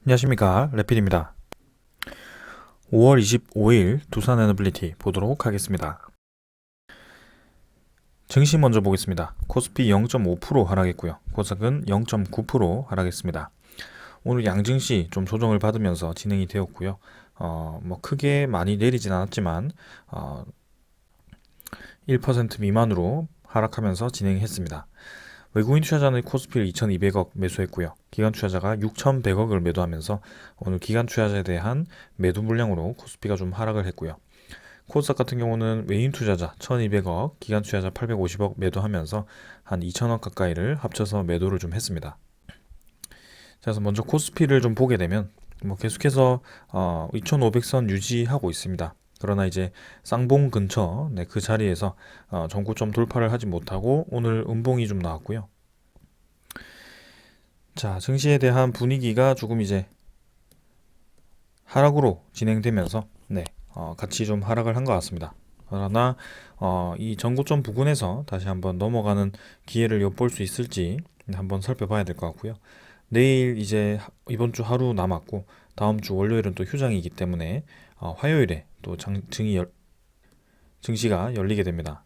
안녕하십니까, 레필입니다. 5월 25일 두산 에너빌리티 보도록 하겠습니다. 증시 먼저 보겠습니다. 코스피 0.5% 하락했고요. 코스닥은 0.9% 하락했습니다. 오늘 양증시 좀 조정을 받으면서 진행이 되었고요. 크게 많이 내리진 않았지만 1% 미만으로 하락하면서 진행했습니다. 외국인 투자자는 코스피를 2,200억 매수했고요. 기관 투자자가 6,100억을 매도하면서 오늘 기관 투자자에 대한 매도 물량으로 코스피가 좀 하락을 했고요. 코스닥 같은 경우는 외인 투자자 1,200억, 기관 투자자 850억 매도하면서 한 2,000억 가까이를 합쳐서 매도를 좀 했습니다. 자, 그래서 먼저 코스피를 좀 보게 되면 계속해서 2,500선 유지하고 있습니다. 그러나 이제 쌍봉 근처 그 자리에서 전고점 돌파를 하지 못하고 오늘 음봉이 좀 나왔고요. 자, 증시에 대한 분위기가 조금 이제 하락으로 진행되면서 같이 좀 하락을 한 것 같습니다. 그러나 이 전고점 부근에서 다시 한번 넘어가는 기회를 엿볼 수 있을지 한번 살펴봐야 될 것 같고요. 내일 이제 이번 주 하루 남았고 다음 주 월요일은 또 휴장이기 때문에 화요일에 또 증시가 열리게 됩니다.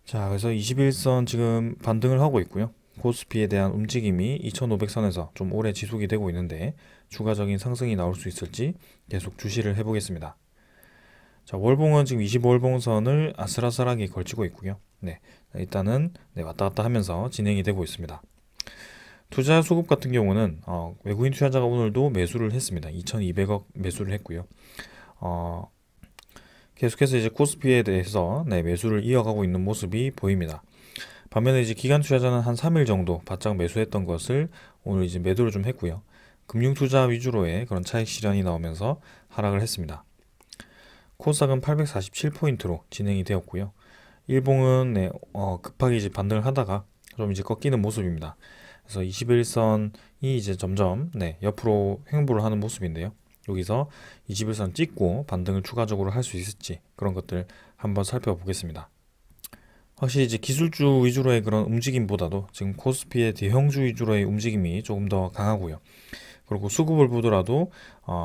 자, 그래서 21선 지금 반등을 하고 있고요. 코스피에 대한 움직임이 2500선에서 좀 오래 지속이 되고 있는데 추가적인 상승이 나올 수 있을지 계속 주시를 해보겠습니다. 자, 월봉은 지금 25월봉선을 아슬아슬하게 걸치고 있고요. 일단은 왔다 갔다 하면서 진행이 되고 있습니다. 투자 수급 같은 경우는 외국인 투자자가 오늘도 매수를 했습니다. 2,200억 매수를 했고요. 어, 계속해서 이제 코스피에 대해서 매수를 이어가고 있는 모습이 보입니다. 반면에 이제 기관 투자자는 한 3일 정도 바짝 매수했던 것을 오늘 이제 매도를 좀 했고요. 금융 투자 위주로의 그런 차익 실현이 나오면서 하락을 했습니다. 코스닥은 847포인트로 진행이 되었고요. 일봉은 급하게 이제 반등을 하다가 좀 이제 꺾이는 모습입니다. 그래서 21선이 이제 점점 옆으로 횡보를 하는 모습인데요. 여기서 21선 찍고 반등을 추가적으로 할 수 있을지 그런 것들 한번 살펴보겠습니다. 확실히 이제 기술주 위주로의 그런 움직임보다도 지금 코스피의 대형주 위주로의 움직임이 조금 더 강하고요. 그리고 수급을 보더라도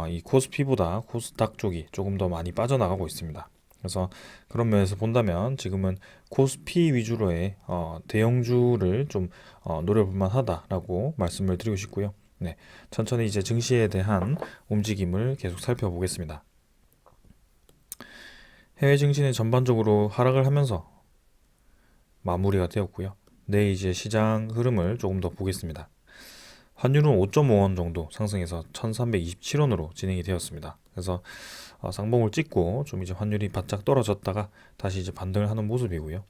이 코스피보다 코스닥 쪽이 조금 더 많이 빠져나가고 있습니다. 그래서 그런 면에서 본다면 지금은 코스피 위주로의 대형주를 좀 노려볼 만하다라고 말씀을 드리고 싶고요. 천천히 이제 증시에 대한 움직임을 계속 살펴보겠습니다. 해외 증시는 전반적으로 하락을 하면서 마무리가 되었고요. 내일 이제 시장 흐름을 조금 더 보겠습니다. 환율은 5.5원 정도 상승해서 1327원으로 진행이 되었습니다. 그래서 쌍봉을 찍고 좀 이제 환율이 바짝 떨어졌다가 다시 이제 반등을 하는 모습이고요.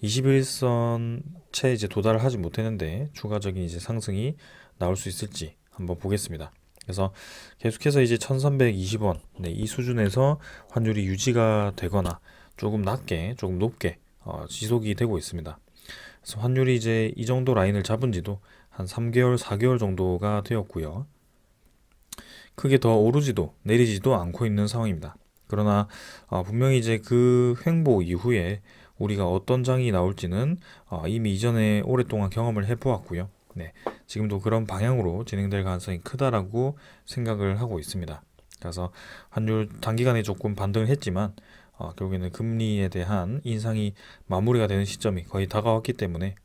21선 채 이제 도달을 하지 못했는데 추가적인 이제 상승이 나올 수 있을지 한번 보겠습니다. 그래서 계속해서 이제 1320원 이 수준에서 환율이 유지가 되거나 조금 낮게 조금 높게 지속이 되고 있습니다. 그래서 환율이 이제 이 정도 라인을 잡은 지도 한 3개월, 4개월 정도가 되었고요. 크게 더 오르지도 내리지도 않고 있는 상황입니다. 그러나 분명히 이제 그 횡보 이후에 우리가 어떤 장이 나올지는 이미 이전에 오랫동안 경험을 해보았고요. 지금도 그런 방향으로 진행될 가능성이 크다라고 생각을 하고 있습니다. 그래서 환율 단기간에 조금 반등을 했지만 결국에는 금리에 대한 인상이 마무리가 되는 시점이 거의 다가왔기 때문에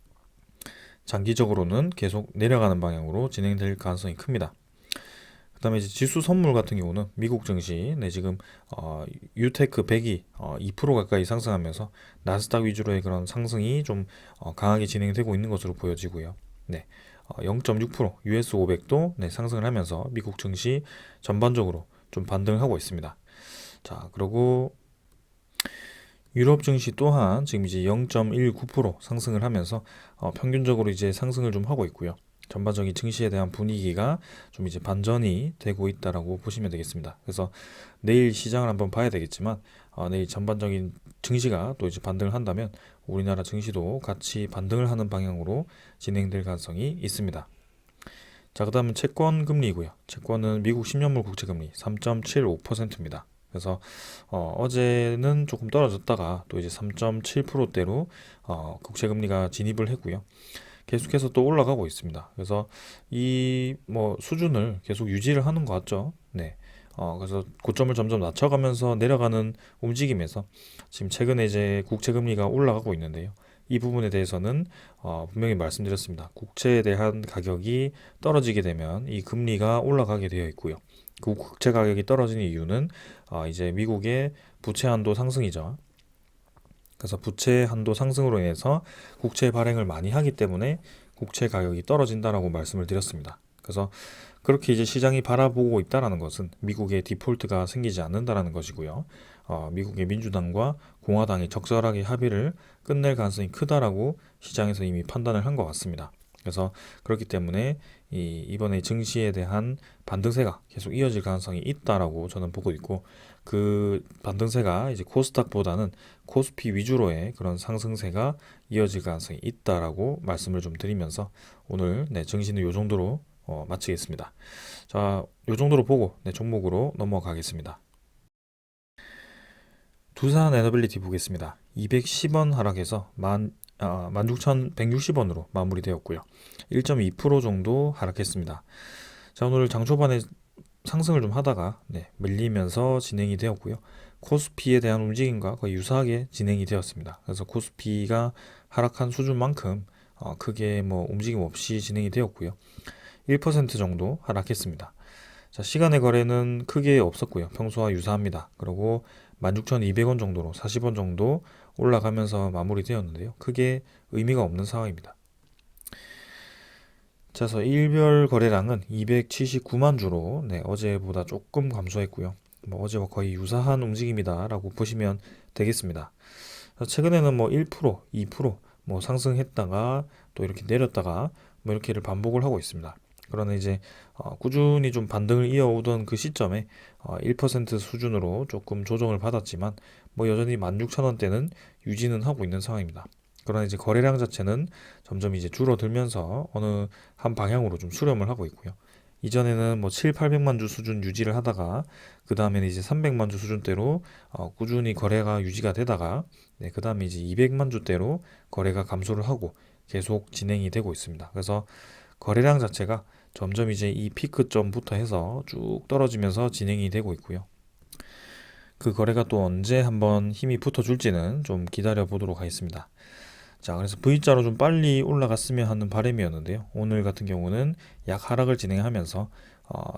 장기적으로는 계속 내려가는 방향으로 진행될 가능성이 큽니다. 그 다음에 이제 지수 선물 같은 경우는 미국 증시 지금 유테크 100이 2% 가까이 상승하면서 나스닥 위주로의 그런 상승이 좀 강하게 진행되고 있는 것으로 보여지고요. 0.6% US 500도 상승을 하면서 미국 증시 전반적으로 좀 반등을 하고 있습니다. 자, 그리고 유럽 증시 또한 지금 이제 0.19% 상승을 하면서 평균적으로 이제 상승을 좀 하고 있고요. 전반적인 증시에 대한 분위기가 좀 이제 반전이 되고 있다라고 보시면 되겠습니다. 그래서 내일 시장을 한번 봐야 되겠지만 내일 전반적인 증시가 또 이제 반등을 한다면 우리나라 증시도 같이 반등을 하는 방향으로 진행될 가능성이 있습니다. 자, 그 다음은 채권 금리고요. 채권은 미국 10년물 국채금리 3.75%입니다. 그래서 어제는 조금 떨어졌다가 또 이제 3.7%대로 국채금리가 진입을 했고요. 계속해서 또 올라가고 있습니다. 그래서 이 뭐 수준을 계속 유지를 하는 것 같죠. 네. 그래서 고점을 점점 낮춰가면서 내려가는 움직임에서 지금 최근에 이제 국채 금리가 올라가고 있는데요. 이 부분에 대해서는 분명히 말씀드렸습니다. 국채에 대한 가격이 떨어지게 되면 이 금리가 올라가게 되어 있고요. 그 국채 가격이 떨어지는 이유는 이제 미국의 부채 한도 상승이죠. 그래서 부채 한도 상승으로 인해서 국채 발행을 많이 하기 때문에 국채 가격이 떨어진다라고 말씀을 드렸습니다. 그래서 그렇게 이제 시장이 바라보고 있다라는 것은 미국의 디폴트가 생기지 않는다라는 것이고요. 미국의 민주당과 공화당이 적절하게 합의를 끝낼 가능성이 크다라고 시장에서 이미 판단을 한 것 같습니다. 그래서 그렇기 때문에 이번에 증시에 대한 반등세가 계속 이어질 가능성이 있다라고 저는 보고 있고, 그 반등세가 이제 코스닥보다는 코스피 위주로의 그런 상승세가 이어질 가능성이 있다라고 말씀을 좀 드리면서 오늘 증시는 요 정도로 마치겠습니다. 자, 요 정도로 보고 종목으로 넘어가겠습니다. 두산 에너빌리티 보겠습니다. 210원 하락해서 16,160원으로 마무리되었고요. 1.2% 정도 하락했습니다. 자, 오늘 장 초반에 상승을 좀 하다가 밀리면서 진행이 되었고요. 코스피에 대한 움직임과 거의 유사하게 진행이 되었습니다. 그래서 코스피가 하락한 수준만큼 크게 뭐 움직임 없이 진행이 되었고요. 1% 정도 하락했습니다. 자, 시간의 거래는 크게 없었고요. 평소와 유사합니다. 그리고 16,200원 정도로 40원 정도 올라가면서 마무리되었는데요. 크게 의미가 없는 상황입니다. 자, 그래서 일별 거래량은 279만 주로 어제보다 조금 감소했고요. 뭐 어제와 거의 유사한 움직임이다라고 보시면 되겠습니다. 최근에는 뭐 1%, 2% 상승했다가 또 이렇게 내렸다가 뭐 이렇게를 반복을 하고 있습니다. 그러나 이제 꾸준히 좀 반등을 이어오던 그 시점에 1% 수준으로 조금 조정을 받았지만 뭐 여전히 16,000원대는 유지는 하고 있는 상황입니다. 그러나 이제 거래량 자체는 점점 이제 줄어들면서 어느 한 방향으로 좀 수렴을 하고 있고요. 이전에는 뭐 7, 800만 주 수준 유지를 하다가 그 다음에는 이제 300만 주 수준대로 꾸준히 거래가 유지가 되다가 그 다음에 이제 200만 주대로 거래가 감소를 하고 계속 진행이 되고 있습니다. 그래서 거래량 자체가 점점 이제 이 피크점부터 해서 쭉 떨어지면서 진행이 되고 있고요. 그 거래가 또 언제 한번 힘이 붙어줄지는 좀 기다려 보도록 하겠습니다. 자, 그래서 V자로 좀 빨리 올라갔으면 하는 바람이었는데요. 오늘 같은 경우는 약 하락을 진행하면서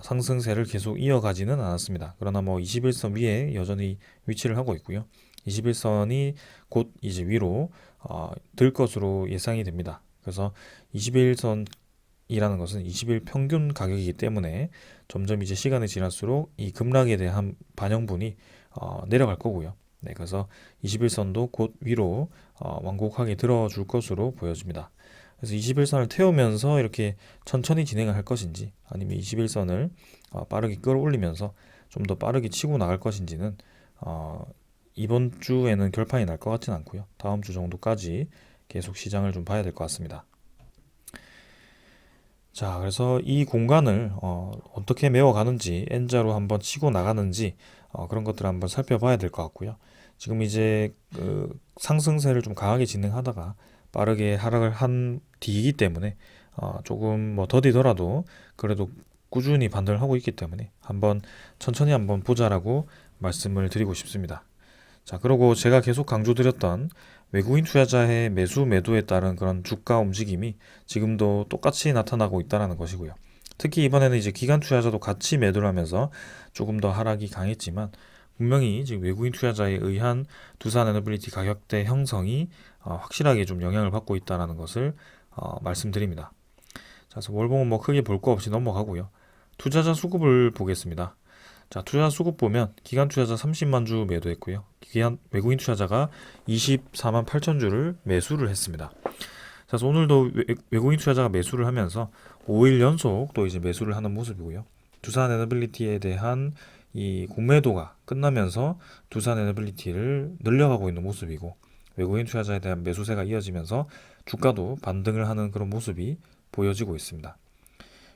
상승세를 계속 이어가지는 않았습니다. 그러나 뭐 21선 위에 여전히 위치를 하고 있고요. 21선이 곧 이제 위로 들 것으로 예상이 됩니다. 그래서 21선 이라는 것은 20일 평균 가격이기 때문에 점점 이제 시간이 지날수록 이 급락에 대한 반영분이 내려갈 거고요. 그래서 21선도 곧 위로 완곡하게 들어줄 것으로 보여집니다. 그래서 21선을 태우면서 이렇게 천천히 진행을 할 것인지 아니면 21선을 빠르게 끌어올리면서 좀 더 빠르게 치고 나갈 것인지는 이번 주에는 결판이 날 것 같지는 않고요. 다음 주 정도까지 계속 시장을 좀 봐야 될 것 같습니다. 자, 그래서 이 공간을 어떻게 메워가는지, N자로 한번 치고 나가는지 그런 것들을 한번 살펴봐야 될 것 같고요. 지금 이제 그 상승세를 좀 강하게 진행하다가 빠르게 하락을 한 뒤이기 때문에 조금 뭐 더디더라도 그래도 꾸준히 반등을 하고 있기 때문에 한번 천천히 한번 보자라고 말씀을 드리고 싶습니다. 자, 그리고 제가 계속 강조드렸던 외국인 투자자의 매수 매도에 따른 그런 주가 움직임이 지금도 똑같이 나타나고 있다는 것이고요. 특히 이번에는 이제 기관 투자자도 같이 매도를 하면서 조금 더 하락이 강했지만 분명히 지금 외국인 투자자에 의한 두산 에너빌리티 가격대 형성이 확실하게 좀 영향을 받고 있다는 것을 말씀드립니다. 자, 그래서 월봉은 뭐 크게 볼 거 없이 넘어가고요. 투자자 수급을 보겠습니다. 자, 투자 수급 보면 기관 투자자 30만 주 매도했고요. 외국인 투자자가 24만 8천 주를 매수를 했습니다. 그래서 오늘도 외국인 투자자가 매수를 하면서 5일 연속 또 이제 매수를 하는 모습이고요. 두산 에너빌리티에 대한 이 공매도가 끝나면서 두산 에너빌리티를 늘려가고 있는 모습이고, 외국인 투자자에 대한 매수세가 이어지면서 주가도 반등을 하는 그런 모습이 보여지고 있습니다.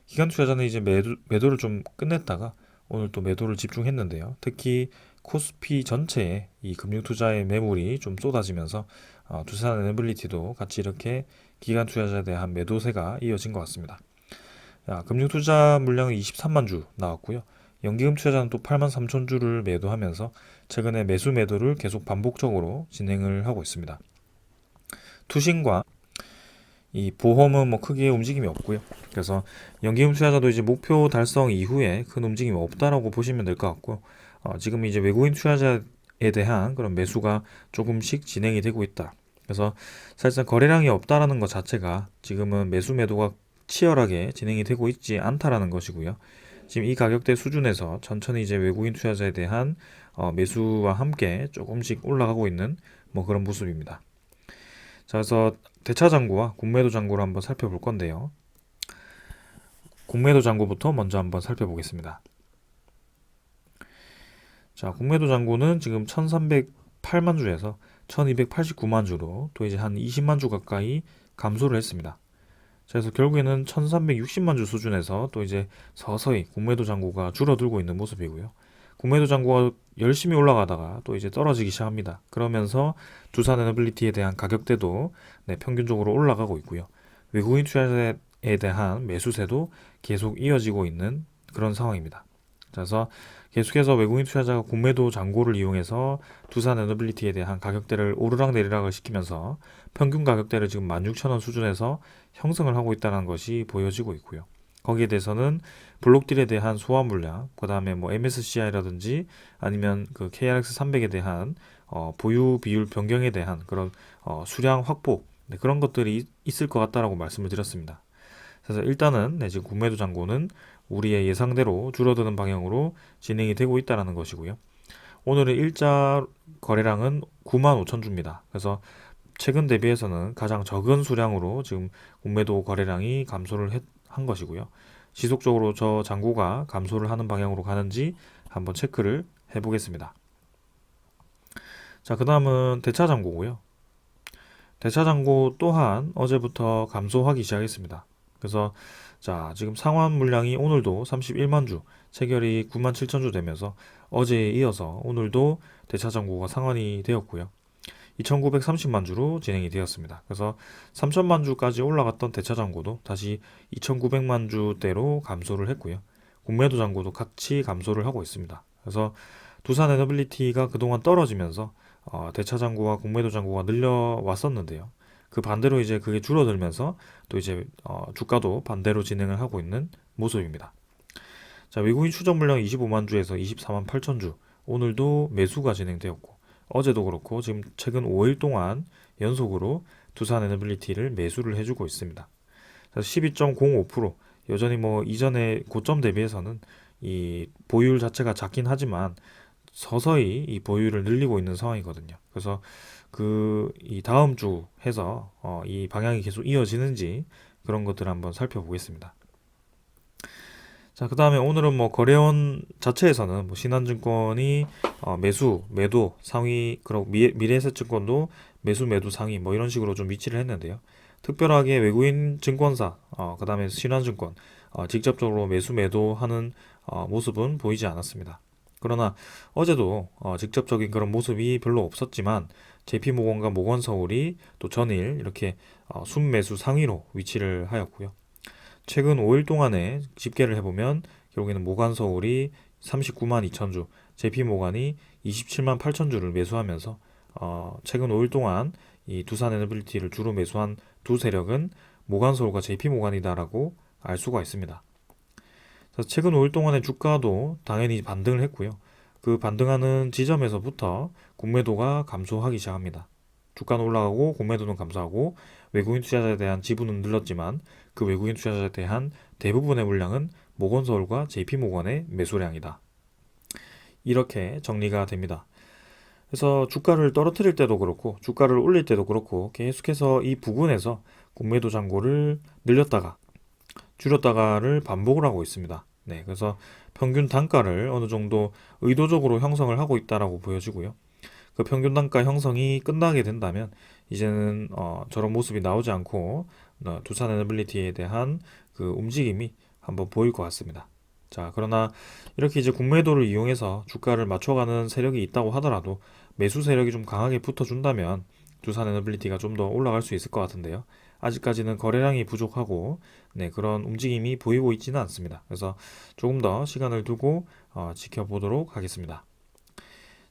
기관 투자자는 이제 매도를 좀 끝냈다가 오늘 또 매도를 집중했는데요. 특히 코스피 전체에 이 금융투자의 매물이 좀 쏟아지면서 두산에너빌리티도 같이 이렇게 기관 투자자에 대한 매도세가 이어진 것 같습니다. 금융투자 물량은 23만 주 나왔고요. 연기금 투자자는 또 8만 3천 주를 매도하면서 최근에 매수 매도를 계속 반복적으로 진행을 하고 있습니다. 투신과 이 보험은 뭐 크게 움직임이 없고요. 그래서 연기금 투자자도 이제 목표 달성 이후에 큰 움직임이 없다라고 보시면 될 것 같고, 지금 이제 외국인 투자자에 대한 그런 매수가 조금씩 진행이 되고 있다. 그래서 사실상 거래량이 없다라는 것 자체가 지금은 매수 매도가 치열하게 진행이 되고 있지 않다라는 것이고요. 지금 이 가격대 수준에서 천천히 이제 외국인 투자자에 대한 매수와 함께 조금씩 올라가고 있는 뭐 그런 모습입니다. 자, 그래서 대차 잔고와 공매도 잔고를 한번 살펴볼 건데요. 공매도 잔고부터 먼저 한번 살펴보겠습니다. 자, 공매도 잔고는 지금 1308만 주에서 1289만 주로 또 이제 한 20만 주 가까이 감소를 했습니다. 그래서 결국에는 1360만 주 수준에서 또 이제 서서히 공매도 잔고가 줄어들고 있는 모습이고요. 공매도 잔고가 열심히 올라가다가 또 이제 떨어지기 시작합니다. 그러면서 두산에너빌리티에 대한 가격대도 평균적으로 올라가고 있고요. 외국인 투자자에 대한 매수세도 계속 이어지고 있는 그런 상황입니다. 그래서 계속해서 외국인 투자자가 공매도 잔고를 이용해서 두산에너빌리티에 대한 가격대를 오르락내리락을 시키면서 평균 가격대를 지금 16,000원 수준에서 형성을 하고 있다는 것이 보여지고 있고요. 거기에 대해서는 블록딜에 대한 소화 물량, 그 다음에 뭐 MSCI라든지 아니면 그 KRX 300에 대한 보유 비율 변경에 대한 그런 수량 확보, 그런 것들이 있을 것 같다라고 말씀을 드렸습니다. 그래서 일단은 지금 공매도 잔고는 우리의 예상대로 줄어드는 방향으로 진행이 되고 있다는 것이고요. 오늘의 일자 거래량은 9만 5천 주입니다. 그래서 최근 대비해서는 가장 적은 수량으로 지금 공매도 거래량이 감소를 한 것이고요. 지속적으로 저 잔고가 감소를 하는 방향으로 가는지 한번 체크를 해보겠습니다. 자, 그 다음은 대차 잔고고요. 대차 잔고 또한 어제부터 감소하기 시작했습니다. 그래서 자, 지금 상환 물량이 오늘도 31만 주, 체결이 9만 7천 주 되면서 어제에 이어서 오늘도 대차 잔고가 상환이 되었고요. 2,930만 주로 진행이 되었습니다. 그래서 3천만 주까지 올라갔던 대차 잔고도 다시 2,900만 주대로 감소를 했고요. 공매도 잔고도 같이 감소를 하고 있습니다. 그래서 두산에너빌리티가 그동안 떨어지면서 대차 잔고와 공매도 잔고가 늘려왔었는데요. 그 반대로 이제 그게 줄어들면서 또 이제 주가도 반대로 진행을 하고 있는 모습입니다. 자, 외국인 추적 물량 25만 주에서 24만 8천 주, 오늘도 매수가 진행되었고 어제도 그렇고 지금 최근 5일 동안 연속으로 두산에너빌리티를 매수를 해주고 있습니다. 12.05%, 여전히 뭐 이전의 고점 대비해서는 이 보유율 자체가 작긴 하지만 서서히 이 보유율을 늘리고 있는 상황이거든요. 그래서 이 다음 주 해서 이 방향이 계속 이어지는지 그런 것들을 한번 살펴보겠습니다. 자, 그 다음에 오늘은 뭐 거래원 자체에서는 뭐 신한증권이 매수, 매도, 상위, 그리고 미래에셋증권도 매수, 매도, 상위 뭐 이런 식으로 좀 위치를 했는데요. 특별하게 외국인 증권사, 그 다음에 신한증권 직접적으로 매수, 매도하는 모습은 보이지 않았습니다. 그러나 어제도 직접적인 그런 모습이 별로 없었지만 JP모건과 모건서울이 또 전일 이렇게 순매수 상위로 위치를 하였고요. 최근 5일 동안에 집계를 해보면 결국에는 모간서울이 39만 2천 주, JP모간이 27만 8천 주를 매수하면서 최근 5일 동안 이 두산에너빌리티를 주로 매수한 두 세력은 모간서울과 JP모간이다라고 알 수가 있습니다. 그래서 최근 5일 동안의 주가도 당연히 반등을 했고요. 그 반등하는 지점에서부터 공매도가 감소하기 시작합니다. 주가는 올라가고 공매도는 감소하고 외국인 투자자에 대한 지분은 늘었지만 그 외국인 투자자에 대한 대부분의 물량은 모건서울과 JP모건의 매수량이다. 이렇게 정리가 됩니다. 그래서 주가를 떨어뜨릴 때도 그렇고 주가를 올릴 때도 그렇고 계속해서 이 부근에서 공매도 잔고를 늘렸다가 줄였다가를 반복을 하고 있습니다. 그래서 평균 단가를 어느 정도 의도적으로 형성을 하고 있다라고 보여지고요. 그 평균 단가 형성이 끝나게 된다면 이제는 저런 모습이 나오지 않고 두산에너빌리티에 대한 그 움직임이 한번 보일 것 같습니다. 자, 그러나 이렇게 이제 국매도를 이용해서 주가를 맞춰가는 세력이 있다고 하더라도 매수 세력이 좀 강하게 붙어준다면 두산 에너빌리티가 좀 더 올라갈 수 있을 것 같은데요. 아직까지는 거래량이 부족하고 네, 그런 움직임이 보이고 있지는 않습니다. 그래서 조금 더 시간을 두고 지켜보도록 하겠습니다.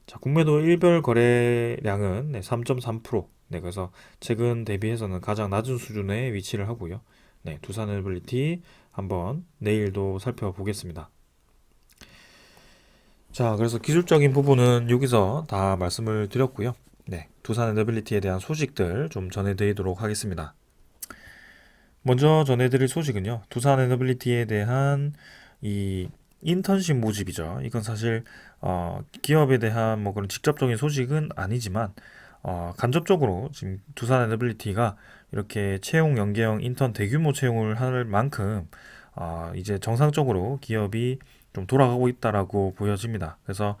자, 국매도 일별 거래량은 네, 3.3%. 네, 그래서 최근 대비해서는 가장 낮은 수준에 위치를 하고요. 네, 두산 에너빌리티 한번 내일도 살펴보겠습니다. 자, 그래서 기술적인 부분은 여기서 다 말씀을 드렸고요. 네, 두산 에너빌리티에 대한 소식들 좀 전해드리도록 하겠습니다. 먼저 전해드릴 소식은요. 두산 에너빌리티에 대한 이 인턴십 모집이죠. 이건 사실 기업에 대한 뭐 그런 직접적인 소식은 아니지만 간접적으로 지금 두산 에너빌리티가 이렇게 채용 연계형 인턴 대규모 채용을 할 만큼 이제 정상적으로 기업이 좀 돌아가고 있다라고 보여집니다. 그래서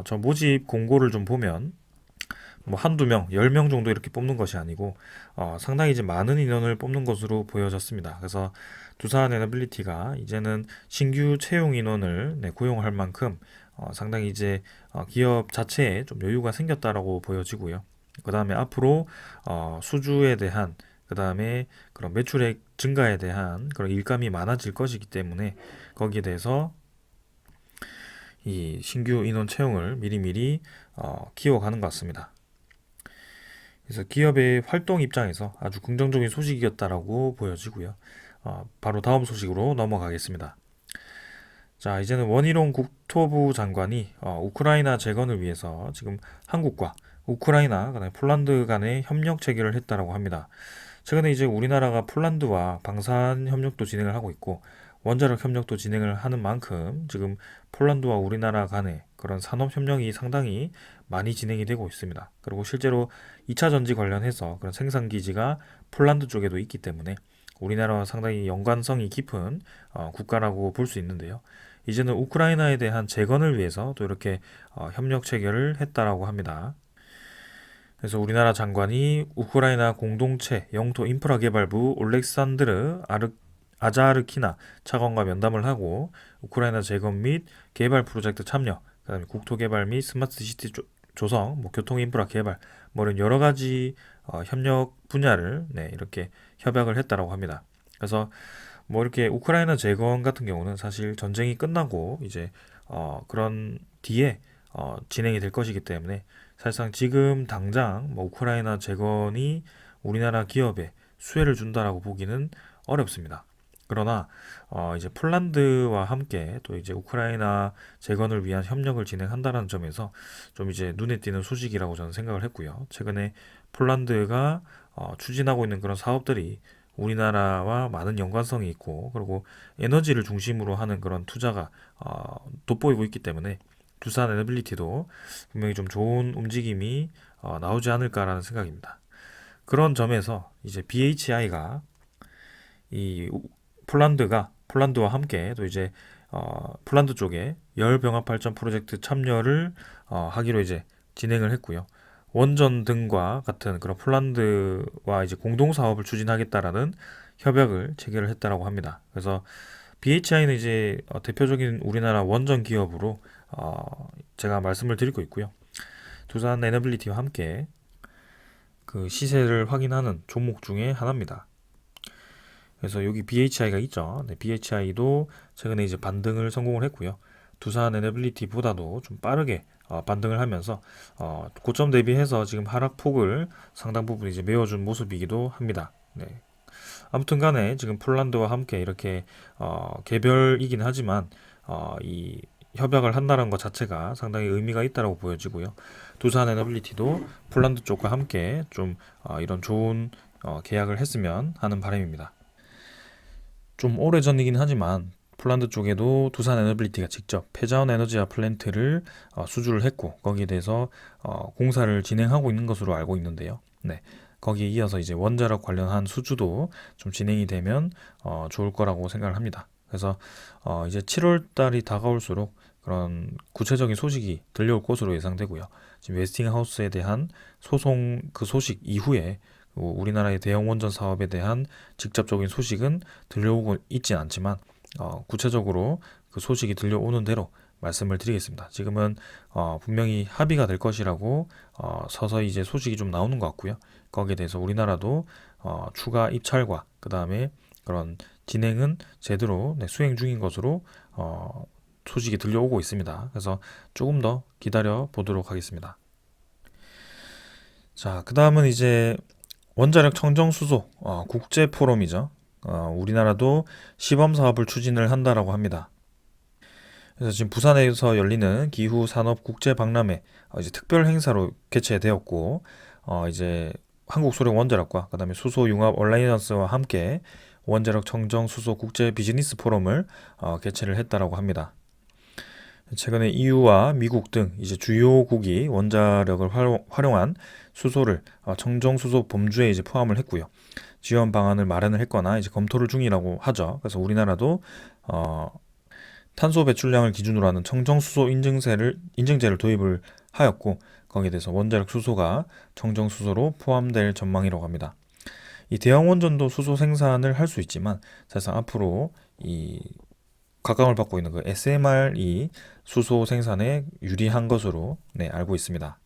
저 모집 공고를 좀 보면 뭐 한두 명, 10명 정도 이렇게 뽑는 것이 아니고 상당히 이제 많은 인원을 뽑는 것으로 보여졌습니다. 그래서 두산 에너빌리티가 이제는 신규 채용 인원을 네, 고용할 만큼 상당히 이제 기업 자체에 좀 여유가 생겼다라고 보여지고요. 그 다음에 앞으로 수주에 대한 그 다음에 그런 매출액 증가에 대한 그런 일감이 많아질 것이기 때문에 거기에 대해서 이 신규 인원 채용을 미리미리 키워가는 것 같습니다. 그래서 기업의 활동 입장에서 아주 긍정적인 소식이었다라고 보여지고요. 바로 다음 소식으로 넘어가겠습니다. 자, 이제는 원희룡 국토부 장관이 우크라이나 재건을 위해서 지금 한국과 우크라이나, 그다음에 폴란드 간의 협력 체결을 했다라고 합니다. 최근에 이제 우리나라가 폴란드와 방산 협력도 진행을 하고 있고 원자력 협력도 진행을 하는 만큼 지금 폴란드와 우리나라 간의 그런 산업 협력이 상당히 많이 진행이 되고 있습니다. 그리고 실제로 2차 전지 관련해서 그런 생산 기지가 폴란드 쪽에도 있기 때문에 우리나라와 상당히 연관성이 깊은 국가라고 볼 수 있는데요. 이제는 우크라이나에 대한 재건을 위해서 또 이렇게 협력 체결을 했다라고 합니다. 그래서 우리나라 장관이 우크라이나 공동체 영토 인프라 개발부 올렉산드르 아자르키나 차관과 면담을 하고 우크라이나 재건 및 개발 프로젝트 참여, 그다음에 국토 개발 및 스마트 시티 조성, 뭐 교통 인프라 개발, 뭐 이런 여러 가지 협력 분야를 네, 이렇게 협약을 했다라고 합니다. 그래서 뭐 이렇게 우크라이나 재건 같은 경우는 사실 전쟁이 끝나고 이제 그런 뒤에 진행이 될 것이기 때문에 사실상 지금 당장 뭐 우크라이나 재건이 우리나라 기업에 수혜를 준다라고 보기는 어렵습니다. 그러나 이제 폴란드와 함께 또 이제 우크라이나 재건을 위한 협력을 진행한다는 점에서 좀 이제 눈에 띄는 소식이라고 저는 생각을 했고요. 최근에 폴란드가 추진하고 있는 그런 사업들이 우리나라와 많은 연관성이 있고 그리고 에너지를 중심으로 하는 그런 투자가 돋보이고 있기 때문에 두산 에너빌리티도 분명히 좀 좋은 움직임이 나오지 않을까라는 생각입니다. 그런 점에서 이제 BHI가 이 폴란드와 함께 또 이제 폴란드 쪽에 열병합 발전 프로젝트 참여를 하기로 이제 진행을 했고요. 원전 등과 같은 그런 폴란드와 이제 공동 사업을 추진하겠다라는 협약을 체결을 했다라고 합니다. 그래서 BHI는 이제 대표적인 우리나라 원전 기업으로 제가 말씀을 드리고 있고요. 두산 에너빌리티와 함께 그 시세를 확인하는 종목 중에 하나입니다. 그래서 여기 BHI가 있죠. 네, BHI도 최근에 이제 반등을 성공을 했고요. 두산 에너빌리티보다도 좀 빠르게 반등을 하면서 고점 대비해서 지금 하락폭을 상당 부분 이제 메워준 모습이기도 합니다. 네. 아무튼 간에 지금 폴란드와 함께 이렇게 개별이긴 하지만 이 협약을 한다는 것 자체가 상당히 의미가 있다고 보여지고요. 두산 에너빌리티도 폴란드 쪽과 함께 좀 이런 좋은 계약을 했으면 하는 바람입니다. 좀 오래전이긴 하지만 폴란드 쪽에도 두산 에너빌리티가 직접 패자원 에너지와 플랜트를 수주를 했고 거기에 대해서 공사를 진행하고 있는 것으로 알고 있는데요. 네. 거기에 이어서 이제 원자력 관련한 수주도 좀 진행이 되면 좋을 거라고 생각을 합니다. 그래서 이제 7월 달이 다가올수록 그런 구체적인 소식이 들려올 것으로 예상되고요. 지금 웨스팅하우스에 대한 소송 그 소식 이후에 우리나라의 대형 원전 사업에 대한 직접적인 소식은 들려오고 있진 않지만 구체적으로 그 소식이 들려오는 대로 말씀을 드리겠습니다. 지금은 분명히 합의가 될 것이라고 서서히 이제 소식이 좀 나오는 것 같고요. 거기에 대해서 우리나라도 추가 입찰과 그 다음에 그런 진행은 제대로 수행 중인 것으로 소식이 들려오고 있습니다. 그래서 조금 더 기다려 보도록 하겠습니다. 자, 그 다음은 이제 원자력 청정수소 국제 포럼이죠. 우리나라도 시범 사업을 추진을 한다라고 합니다. 그래서 지금 부산에서 열리는 기후 산업 국제 박람회 이제 특별 행사로 개최되었고 이제 한국소련 원자력과 그다음에 수소 융합 얼라이언스와 함께 원자력 청정 수소 국제 비즈니스 포럼을 개최를 했다라고 합니다. 최근에 EU와 미국 등 이제 주요국이 원자력을 활용한 수소를 청정 수소 범주에 이제 포함을 했고요. 지원 방안을 마련을 했거나 이제 검토를 중이라고 하죠. 그래서 우리나라도 탄소 배출량을 기준으로 하는 청정수소 인증제를 도입을 하였고 거기에 대해서 원자력 수소가 청정수소로 포함될 전망이라고 합니다. 이 대형 원전도 수소 생산을 할 수 있지만 사실상 앞으로 이 각광을 받고 있는 그 SMR이 수소 생산에 유리한 것으로 알고 있습니다.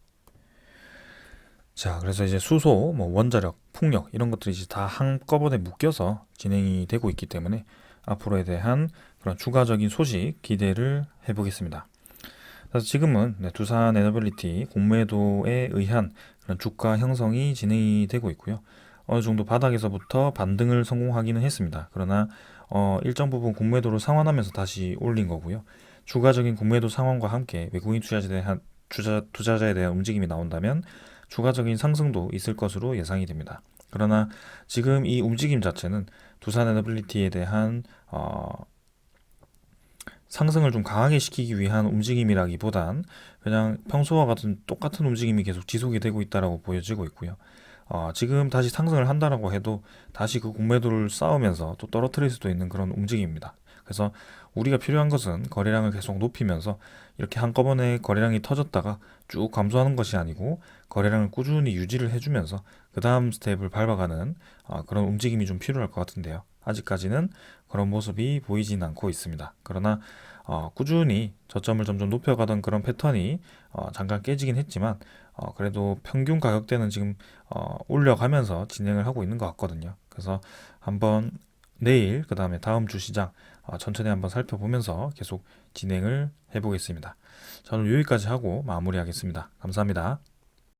자, 그래서 이제 수소, 뭐 원자력, 풍력 이런 것들이 이제 다 한꺼번에 묶여서 진행이 되고 있기 때문에 앞으로에 대한 그런 추가적인 소식 기대를 해보겠습니다. 그래서 지금은 두산 에너빌리티 공매도에 의한 그런 주가 형성이 진행이 되고 있고요. 어느 정도 바닥에서부터 반등을 성공하기는 했습니다. 그러나 일정 부분 공매도를 상환하면서 다시 올린 거고요. 추가적인 공매도 상환과 함께 외국인 투자자에 대한 움직임이 나온다면 추가적인 상승도 있을 것으로 예상이 됩니다. 그러나 지금 이 움직임 자체는 두산 에너빌리티에 대한 상승을 좀 강하게 시키기 위한 움직임이라기보단 그냥 평소와 같은 똑같은 움직임이 계속 지속이 되고 있다라고 보여지고 있고요. 지금 다시 상승을 한다라고 해도 다시 그 공매도를 쌓으면서 또 떨어뜨릴 수도 있는 그런 움직임입니다. 그래서 우리가 필요한 것은 거래량을 계속 높이면서 이렇게 한꺼번에 거래량이 터졌다가 쭉 감소하는 것이 아니고 거래량을 꾸준히 유지를 해주면서 그 다음 스텝을 밟아가는 그런 움직임이 좀 필요할 것 같은데요. 아직까지는 그런 모습이 보이진 않고 있습니다. 그러나 꾸준히 저점을 점점 높여가던 그런 패턴이 잠깐 깨지긴 했지만 그래도 평균 가격대는 지금 올려가면서 진행을 하고 있는 것 같거든요. 그래서 한번 내일 그 다음에 다음 주 시장 천천히 한번 살펴보면서 계속 진행을 해보겠습니다. 저는 여기까지 하고 마무리하겠습니다. 감사합니다.